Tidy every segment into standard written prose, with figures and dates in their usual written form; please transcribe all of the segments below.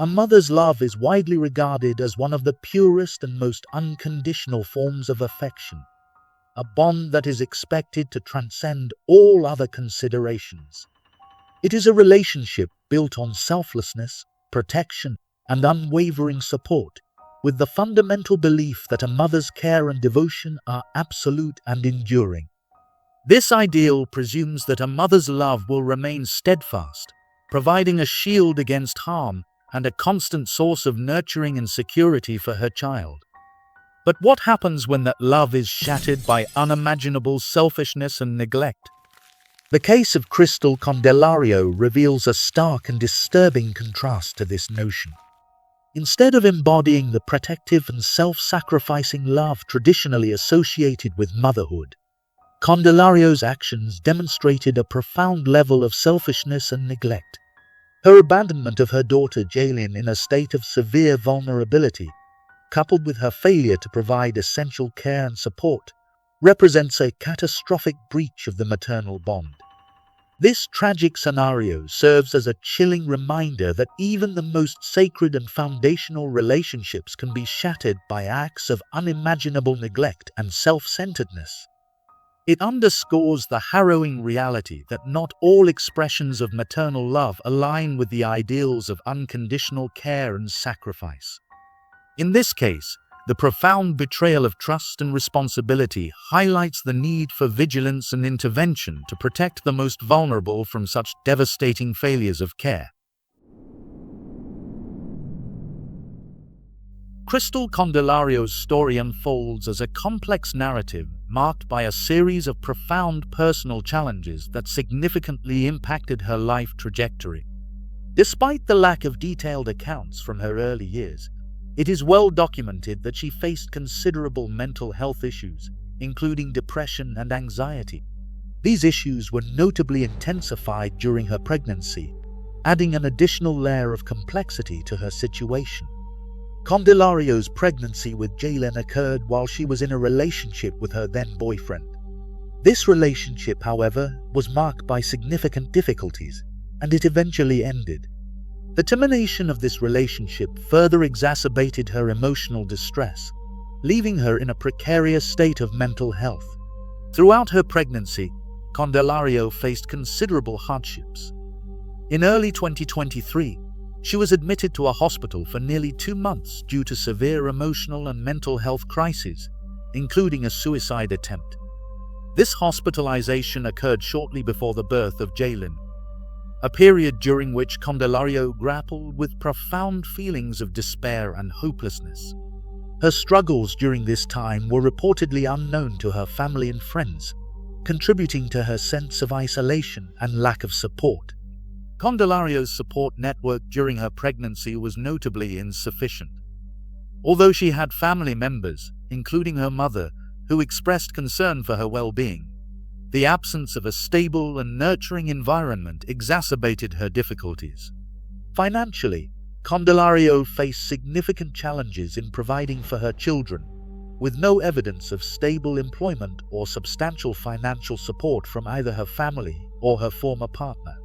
A mother's love is widely regarded as one of the purest and most unconditional forms of affection, a bond that is expected to transcend all other considerations. It is a relationship built on selflessness, protection, and unwavering support, with the fundamental belief that a mother's care and devotion are absolute and enduring. This ideal presumes that a mother's love will remain steadfast, providing a shield against harm and a constant source of nurturing and security for her child. But what happens when that love is shattered by unimaginable selfishness and neglect? The case of Kristel Candelario reveals a stark and disturbing contrast to this notion. Instead of embodying the protective and self-sacrificing love traditionally associated with motherhood, Candelario's actions demonstrated a profound level of selfishness and neglect. Her abandonment of her daughter Jailyn in a state of severe vulnerability, coupled with her failure to provide essential care and support, represents a catastrophic breach of the maternal bond. This tragic scenario serves as a chilling reminder that even the most sacred and foundational relationships can be shattered by acts of unimaginable neglect and self-centeredness. It underscores the harrowing reality that not all expressions of maternal love align with the ideals of unconditional care and sacrifice. In this case, the profound betrayal of trust and responsibility highlights the need for vigilance and intervention to protect the most vulnerable from such devastating failures of care. Kristel Candelario's story unfolds as a complex narrative marked by a series of profound personal challenges that significantly impacted her life trajectory. Despite the lack of detailed accounts from her early years, it is well documented that she faced considerable mental health issues, including depression and anxiety. These issues were notably intensified during her pregnancy, adding an additional layer of complexity to her situation. Candelario's pregnancy with Jailyn occurred while she was in a relationship with her then-boyfriend. This relationship, however, was marked by significant difficulties, and it eventually ended. The termination of this relationship further exacerbated her emotional distress, leaving her in a precarious state of mental health. Throughout her pregnancy, Candelario faced considerable hardships. In early 2023, she was admitted to a hospital for nearly 2 months due to severe emotional and mental health crises, including a suicide attempt. This hospitalization occurred shortly before the birth of Jailyn, a period during which Candelario grappled with profound feelings of despair and hopelessness. Her struggles during this time were reportedly unknown to her family and friends, contributing to her sense of isolation and lack of support. Candelario's support network during her pregnancy was notably insufficient. Although she had family members, including her mother, who expressed concern for her well-being, the absence of a stable and nurturing environment exacerbated her difficulties. Financially, Candelario faced significant challenges in providing for her children, with no evidence of stable employment or substantial financial support from either her family or her former partner.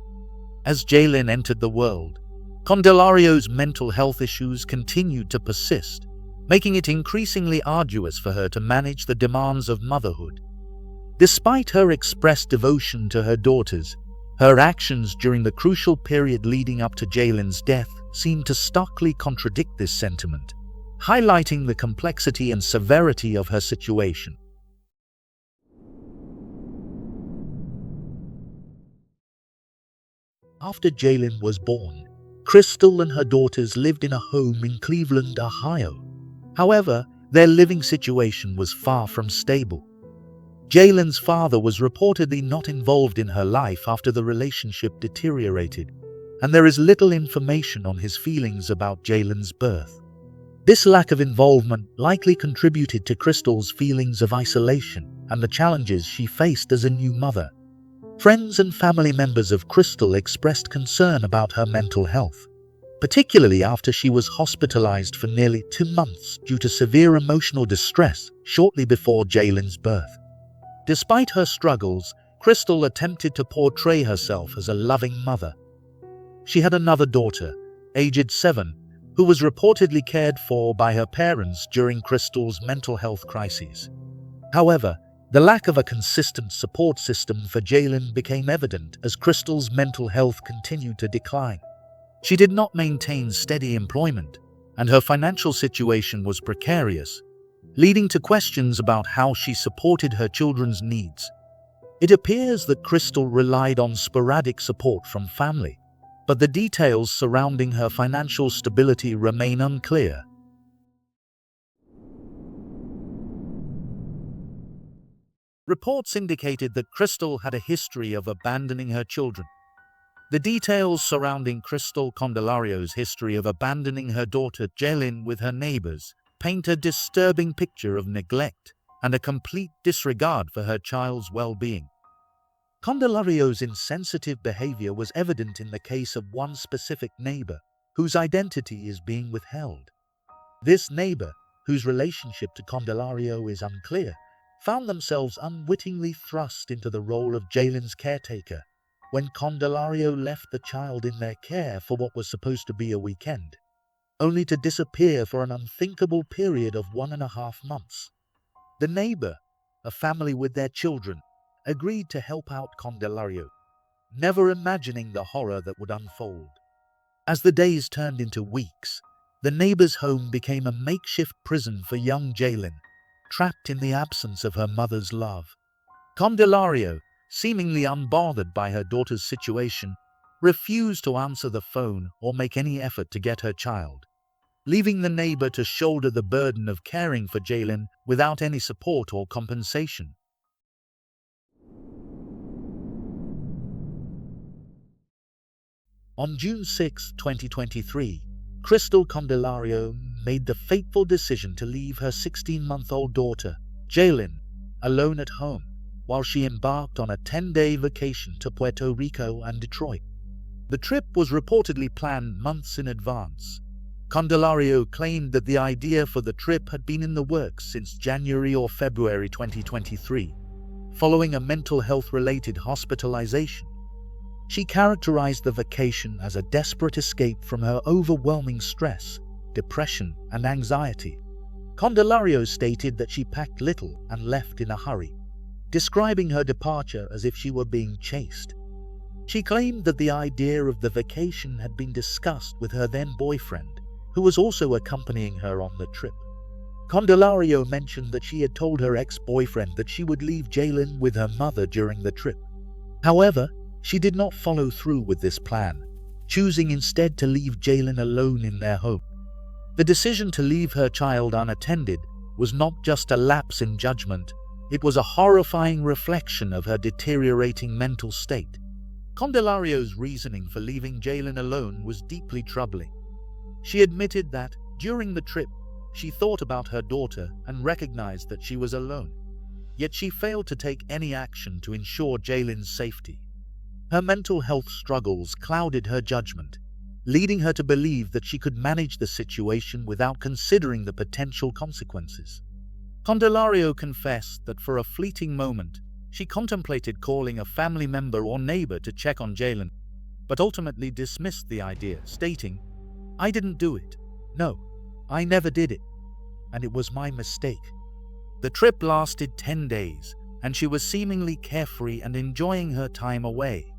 As Jailyn entered the world, Candelario's mental health issues continued to persist, making it increasingly arduous for her to manage the demands of motherhood. Despite her expressed devotion to her daughters, her actions during the crucial period leading up to Jailyn's death seemed to starkly contradict this sentiment, highlighting the complexity and severity of her situation. After Jailyn was born, Kristel and her daughters lived in a home in Cleveland, Ohio. However, their living situation was far from stable. Jailyn's father was reportedly not involved in her life after the relationship deteriorated, and there is little information on his feelings about Jailyn's birth. This lack of involvement likely contributed to Kristel's feelings of isolation and the challenges she faced as a new mother. Friends and family members of Kristel expressed concern about her mental health, particularly after she was hospitalized for nearly 2 months due to severe emotional distress shortly before Jailyn's birth. Despite her struggles, Kristel attempted to portray herself as a loving mother. She had another daughter, aged 7, who was reportedly cared for by her parents during Kristel's mental health crises. However, the lack of a consistent support system for Jailyn became evident as Kristel's mental health continued to decline. She did not maintain steady employment, and her financial situation was precarious, leading to questions about how she supported her children's needs. It appears that Kristel relied on sporadic support from family, but the details surrounding her financial stability remain unclear. Reports indicated that Kristel had a history of abandoning her children. The details surrounding Kristel Candelario's history of abandoning her daughter Jailyn with her neighbors paint a disturbing picture of neglect and a complete disregard for her child's well-being. Candelario's insensitive behavior was evident in the case of one specific neighbor, whose identity is being withheld. This neighbor, whose relationship to Candelario is unclear, found themselves unwittingly thrust into the role of Jailyn's caretaker when Candelario left the child in their care for what was supposed to be a weekend, only to disappear for an unthinkable period of 1.5 months. The neighbor, a family with their children, agreed to help out Candelario, never imagining the horror that would unfold. As the days turned into weeks, the neighbor's home became a makeshift prison for young Jailyn, trapped in the absence of her mother's love. Candelario, seemingly unbothered by her daughter's situation, refused to answer the phone or make any effort to get her child, leaving the neighbor to shoulder the burden of caring for Jailyn without any support or compensation. On June 6, 2023, Kristel Candelario made the fateful decision to leave her 16-month-old daughter, Jailyn, alone at home while she embarked on a 10-day vacation to Puerto Rico and Detroit. The trip was reportedly planned months in advance. Candelario claimed that the idea for the trip had been in the works since January or February 2023, following a mental health-related hospitalization. She characterized the vacation as a desperate escape from her overwhelming stress, depression, and anxiety. Candelario stated that she packed little and left in a hurry, describing her departure as if she were being chased. She claimed that the idea of the vacation had been discussed with her then-boyfriend, who was also accompanying her on the trip. Candelario mentioned that she had told her ex-boyfriend that she would leave Jailyn with her mother during the trip. However, she did not follow through with this plan, choosing instead to leave Jailyn alone in their home. The decision to leave her child unattended was not just a lapse in judgment, it was a horrifying reflection of her deteriorating mental state. Candelario's reasoning for leaving Jailyn alone was deeply troubling. She admitted that, during the trip, she thought about her daughter and recognized that she was alone. Yet she failed to take any action to ensure Jailyn's safety. Her mental health struggles clouded her judgment, leading her to believe that she could manage the situation without considering the potential consequences. Candelario confessed that for a fleeting moment, she contemplated calling a family member or neighbor to check on Jailyn, but ultimately dismissed the idea, stating, "I didn't do it. No, I never did it. And it was my mistake." The trip lasted 10 days, and she was seemingly carefree and enjoying her time away.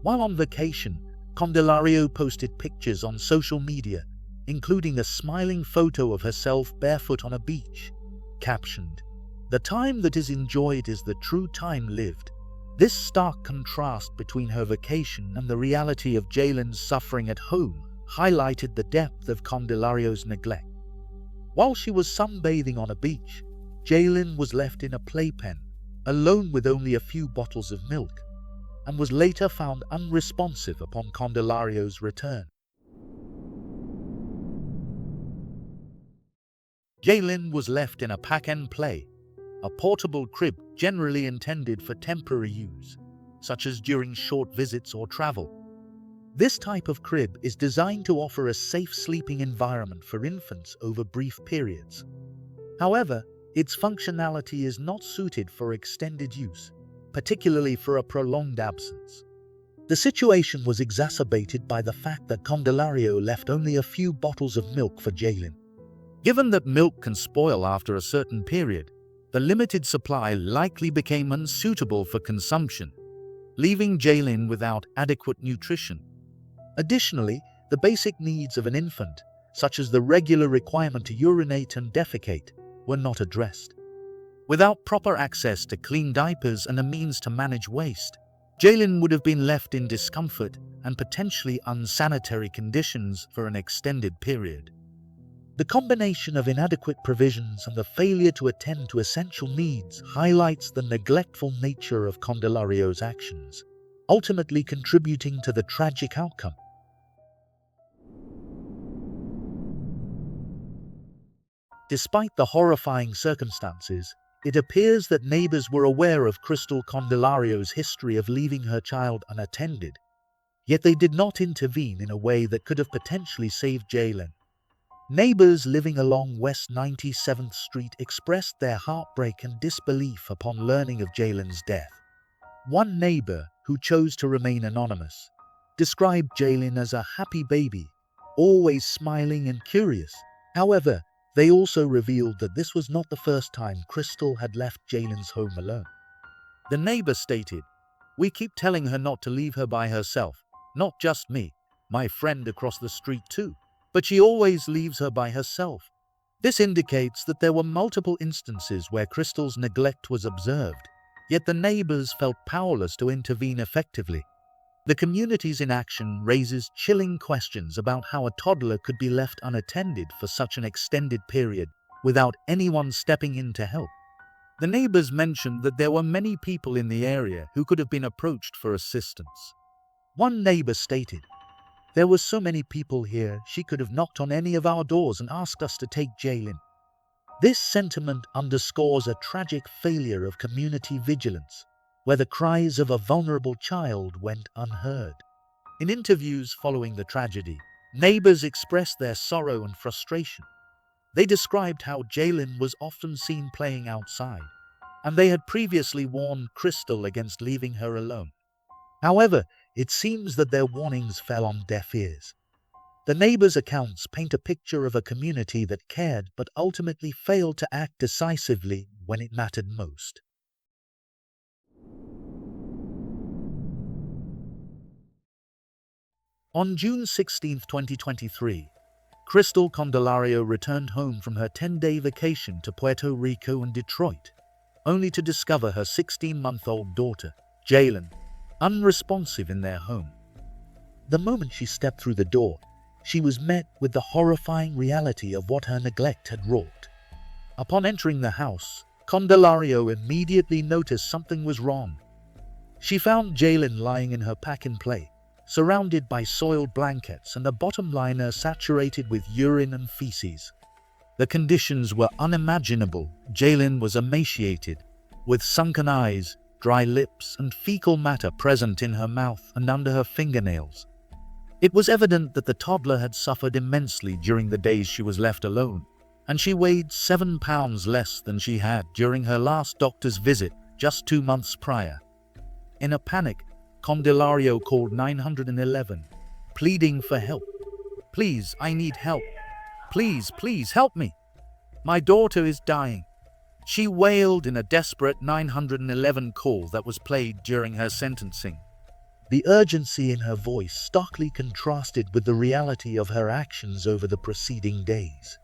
While on vacation, Candelario posted pictures on social media, including a smiling photo of herself barefoot on a beach, captioned, "The time that is enjoyed is the true time lived." This stark contrast between her vacation and the reality of Jailyn's suffering at home highlighted the depth of Candelario's neglect. While she was sunbathing on a beach, Jailyn was left in a playpen, alone with only a few bottles of milk, and was later found unresponsive upon Candelario's return. Jailyn was left in a pack-and-play, a portable crib generally intended for temporary use, such as during short visits or travel. This type of crib is designed to offer a safe sleeping environment for infants over brief periods. However, its functionality is not suited for extended use, particularly for a prolonged absence. The situation was exacerbated by the fact that Candelario left only a few bottles of milk for Jailyn. Given that milk can spoil after a certain period, the limited supply likely became unsuitable for consumption, leaving Jailyn without adequate nutrition. Additionally, the basic needs of an infant, such as the regular requirement to urinate and defecate, were not addressed. Without proper access to clean diapers and a means to manage waste, Jailyn would have been left in discomfort and potentially unsanitary conditions for an extended period. The combination of inadequate provisions and the failure to attend to essential needs highlights the neglectful nature of Candelario's actions, ultimately contributing to the tragic outcome. Despite the horrifying circumstances, it appears that neighbors were aware of Kristel Candelario's history of leaving her child unattended, yet they did not intervene in a way that could have potentially saved Jailyn. Neighbors living along West 97th Street expressed their heartbreak and disbelief upon learning of Jailyn's death. One neighbor, who chose to remain anonymous, described Jailyn as a happy baby, always smiling and curious. However, they also revealed that this was not the first time Kristel had left Jailyn's home alone. The neighbor stated, "We keep telling her not to leave her by herself, not just me, my friend across the street too. But she always leaves her by herself." This indicates that there were multiple instances where Kristel's neglect was observed, yet the neighbors felt powerless to intervene effectively. The community's inaction raises chilling questions about how a toddler could be left unattended for such an extended period without anyone stepping in to help. The neighbors mentioned that there were many people in the area who could have been approached for assistance. One neighbor stated, "There were so many people here, she could have knocked on any of our doors and asked us to take Jailyn." This sentiment underscores a tragic failure of community vigilance, where the cries of a vulnerable child went unheard. In interviews following the tragedy, neighbors expressed their sorrow and frustration. They described how Jailyn was often seen playing outside, and they had previously warned Kristel against leaving her alone. However, it seems that their warnings fell on deaf ears. The neighbors' accounts paint a picture of a community that cared but ultimately failed to act decisively when it mattered most. On June 16, 2023, Kristel Candelario returned home from her 10-day vacation to Puerto Rico and Detroit, only to discover her 16-month-old daughter, Jailyn, unresponsive in their home. The moment she stepped through the door, she was met with the horrifying reality of what her neglect had wrought. Upon entering the house, Candelario immediately noticed something was wrong. She found Jailyn lying in her pack-and-play, surrounded by soiled blankets and a bottom liner saturated with urine and feces. The conditions were unimaginable. Jailyn was emaciated, with sunken eyes, dry lips, and fecal matter present in her mouth and under her fingernails. It was evident that the toddler had suffered immensely during the days she was left alone, and she weighed 7 pounds less than she had during her last doctor's visit just 2 months prior. In a panic, Candelario called 911, pleading for help. "Please, I need help. Please, please help me. My daughter is dying," she wailed in a desperate 911 call that was played during her sentencing. The urgency in her voice starkly contrasted with the reality of her actions over the preceding days.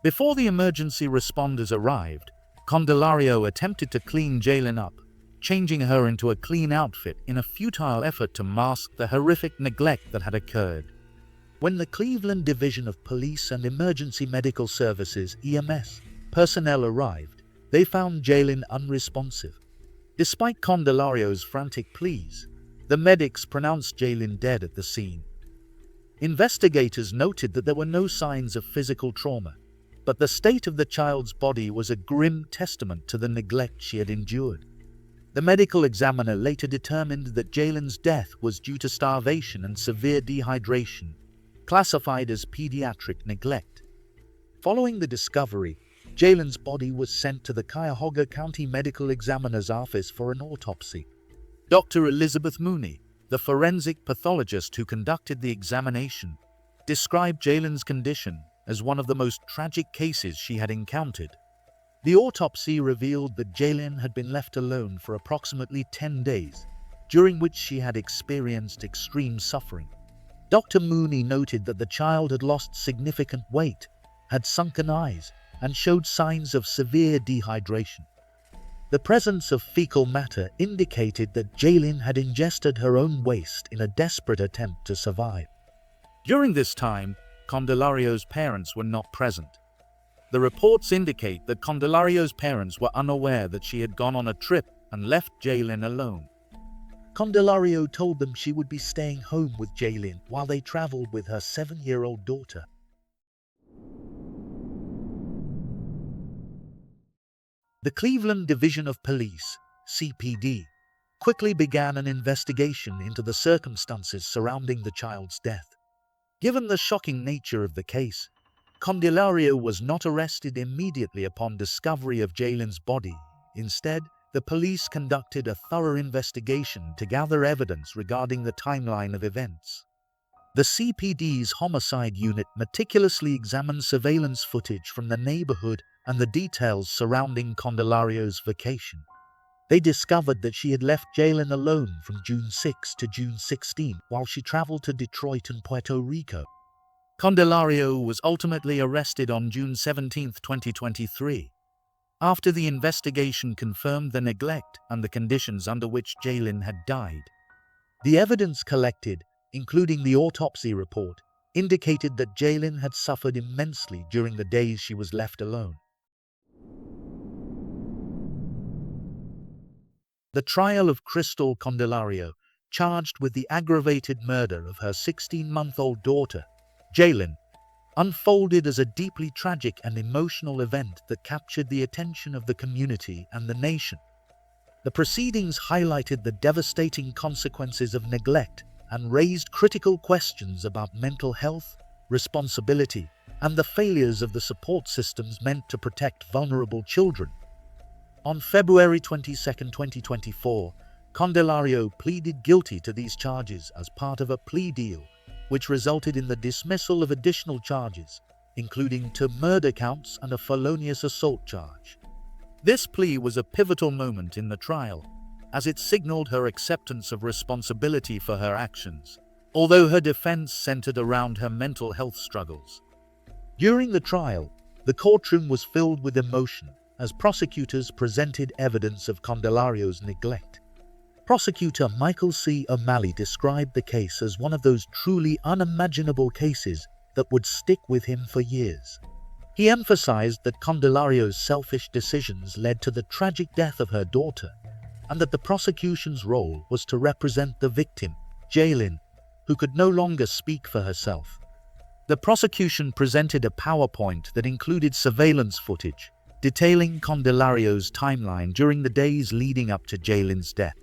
Before the emergency responders arrived, Candelario attempted to clean Jailyn up, changing her into a clean outfit in a futile effort to mask the horrific neglect that had occurred. When the Cleveland Division of Police and Emergency Medical Services (EMS) personnel arrived, they found Jailyn unresponsive. Despite Candelario's frantic pleas, the medics pronounced Jailyn dead at the scene. Investigators noted that there were no signs of physical trauma, but the state of the child's body was a grim testament to the neglect she had endured. The medical examiner later determined that Jailyn's death was due to starvation and severe dehydration, classified as pediatric neglect. Following the discovery, Jailyn's body was sent to the Cuyahoga County Medical Examiner's Office for an autopsy. Dr. Elizabeth Mooney, The forensic pathologist who conducted the examination described Jailyn's condition as one of the most tragic cases she had encountered. The autopsy revealed that Jailyn had been left alone for approximately 10 days, during which she had experienced extreme suffering. Dr. Mooney noted that the child had lost significant weight, had sunken eyes, and showed signs of severe dehydration. The presence of fecal matter indicated that Jailyn had ingested her own waste in a desperate attempt to survive. During this time, Candelario's parents were not present. The reports indicate that Candelario's parents were unaware that she had gone on a trip and left Jailyn alone. Candelario told them she would be staying home with Jailyn while they traveled with her 7-year-old daughter. The Cleveland Division of Police, CPD, quickly began an investigation into the circumstances surrounding the child's death. Given the shocking nature of the case, Candelario was not arrested immediately upon discovery of Jailyn's body. Instead, the police conducted a thorough investigation to gather evidence regarding the timeline of events. The CPD's homicide unit meticulously examined surveillance footage from the neighborhood and the details surrounding Candelario's vacation. They discovered that she had left Jailyn alone from June 6 to June 16 while she traveled to Detroit and Puerto Rico. Candelario was ultimately arrested on June 17, 2023, after the investigation confirmed the neglect and the conditions under which Jailyn had died. The evidence collected, including the autopsy report, indicated that Jailyn had suffered immensely during the days she was left alone. The trial of Kristel Candelario, charged with the aggravated murder of her 16-month-old daughter, Jailyn, unfolded as a deeply tragic and emotional event that captured the attention of the community and the nation. The proceedings highlighted the devastating consequences of neglect and raised critical questions about mental health, responsibility, and the failures of the support systems meant to protect vulnerable children. On February 22, 2024, Candelario pleaded guilty to these charges as part of a plea deal, which resulted in the dismissal of additional charges, including 2 murder counts and a felonious assault charge. This plea was a pivotal moment in the trial, as it signaled her acceptance of responsibility for her actions, although her defense centered around her mental health struggles. During the trial, the courtroom was filled with emotion as prosecutors presented evidence of Candelario's neglect. Prosecutor Michael C. O'Malley described the case as one of those truly unimaginable cases that would stick with him for years. He emphasized that Candelario's selfish decisions led to the tragic death of her daughter, and that the prosecution's role was to represent the victim, Jailyn, who could no longer speak for herself. The prosecution presented a PowerPoint that included surveillance footage, detailing Candelario's timeline during the days leading up to Jailyn's death.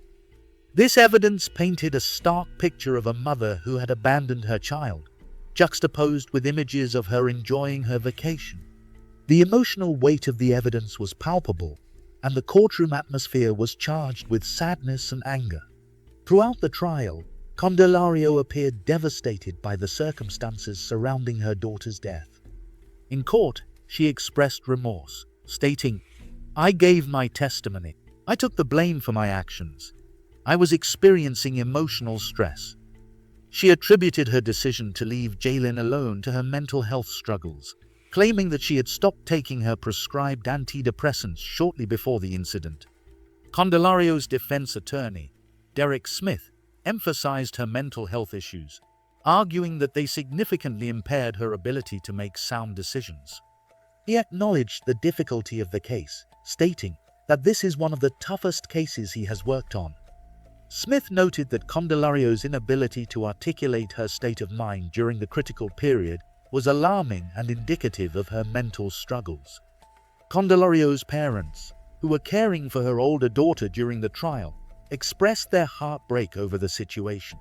This evidence painted a stark picture of a mother who had abandoned her child, juxtaposed with images of her enjoying her vacation. The emotional weight of the evidence was palpable, and the courtroom atmosphere was charged with sadness and anger. Throughout the trial, Candelario appeared devastated by the circumstances surrounding her daughter's death. In court, she expressed remorse, stating, "I gave my testimony. I took the blame for my actions. I was experiencing emotional stress." She attributed her decision to leave Jailyn alone to her mental health struggles, claiming that she had stopped taking her prescribed antidepressants shortly before the incident. Candelario's defense attorney, Derek Smith, emphasized her mental health issues, arguing that they significantly impaired her ability to make sound decisions. He acknowledged the difficulty of the case, stating that this is one of the toughest cases he has worked on. Smith noted that Candelario's inability to articulate her state of mind during the critical period was alarming and indicative of her mental struggles. Candelario's parents, who were caring for her older daughter during the trial, expressed their heartbreak over the situation.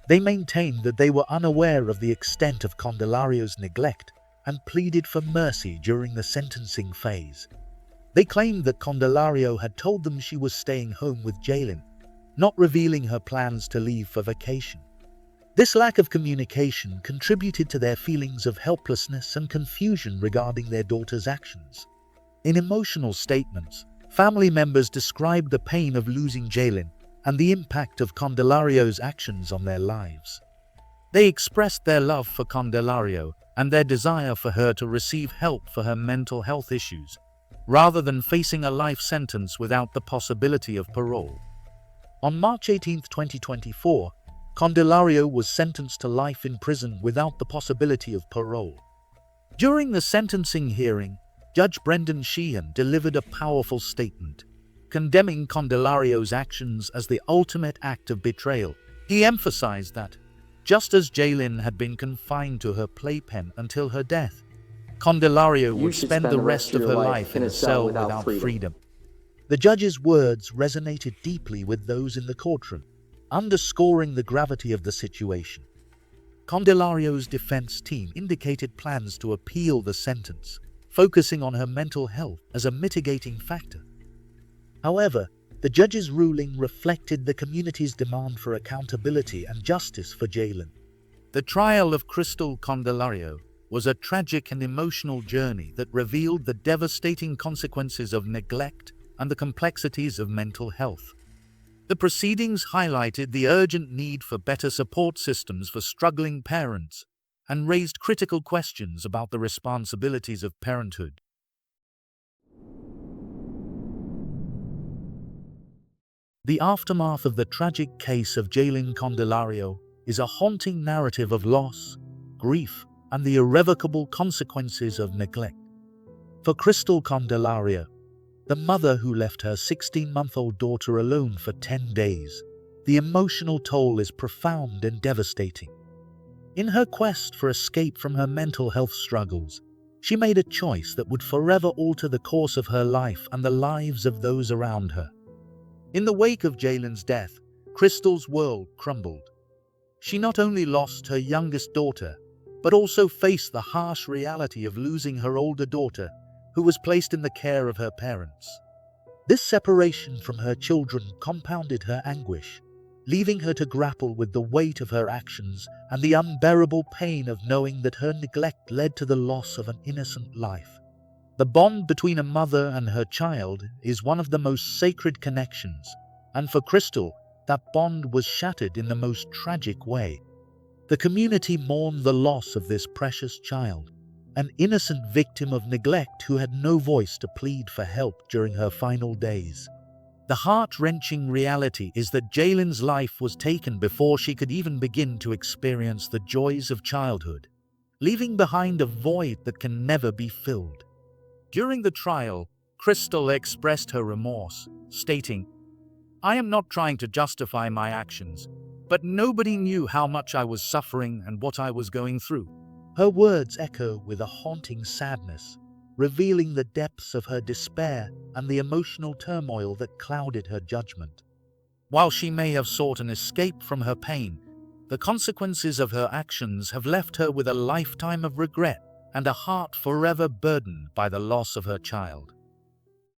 They maintained that they were unaware of the extent of Candelario's neglect and pleaded for mercy during the sentencing phase. They claimed that Candelario had told them she was staying home with Jailyn, not revealing her plans to leave for vacation. This lack of communication contributed to their feelings of helplessness and confusion regarding their daughter's actions. In emotional statements, family members described the pain of losing Jailyn and the impact of Candelario's actions on their lives. They expressed their love for Candelario and their desire for her to receive help for her mental health issues, rather than facing a life sentence without the possibility of parole. On March 18, 2024, Candelario was sentenced to life in prison without the possibility of parole. During the sentencing hearing, Judge Brendan Sheehan delivered a powerful statement, condemning Candelario's actions as the ultimate act of betrayal. He emphasized that, just as Jailyn had been confined to her playpen until her death, Candelario would spend the rest of her life in a cell without freedom. The judge's words resonated deeply with those in the courtroom, underscoring the gravity of the situation. Candelario's defense team indicated plans to appeal the sentence, focusing on her mental health as a mitigating factor. However, the judge's ruling reflected the community's demand for accountability and justice for Jailyn. The trial of Kristel Candelario was a tragic and emotional journey that revealed the devastating consequences of neglect and the complexities of mental health. The proceedings highlighted the urgent need for better support systems for struggling parents and raised critical questions about the responsibilities of parenthood. The aftermath of the tragic case of Jailyn Candelario is a haunting narrative of loss, grief, and the irrevocable consequences of neglect. For Kristel Candelario, the mother who left her 16-month-old daughter alone for 10 days, the emotional toll is profound and devastating. In her quest for escape from her mental health struggles, she made a choice that would forever alter the course of her life and the lives of those around her. In the wake of Jailyn's death, Kristel's world crumbled. She not only lost her youngest daughter, but also faced the harsh reality of losing her older daughter, who was placed in the care of her parents. This separation from her children compounded her anguish, leaving her to grapple with the weight of her actions and the unbearable pain of knowing that her neglect led to the loss of an innocent life. The bond between a mother and her child is one of the most sacred connections, and for Kristel, that bond was shattered in the most tragic way. The community mourned the loss of this precious child, an innocent victim of neglect who had no voice to plead for help during her final days. The heart-wrenching reality is that Jailyn's life was taken before she could even begin to experience the joys of childhood, leaving behind a void that can never be filled. During the trial, Kristel expressed her remorse, stating, "I am not trying to justify my actions, but nobody knew how much I was suffering and what I was going through." Her words echo with a haunting sadness, revealing the depths of her despair and the emotional turmoil that clouded her judgment. While she may have sought an escape from her pain, the consequences of her actions have left her with a lifetime of regret and a heart forever burdened by the loss of her child.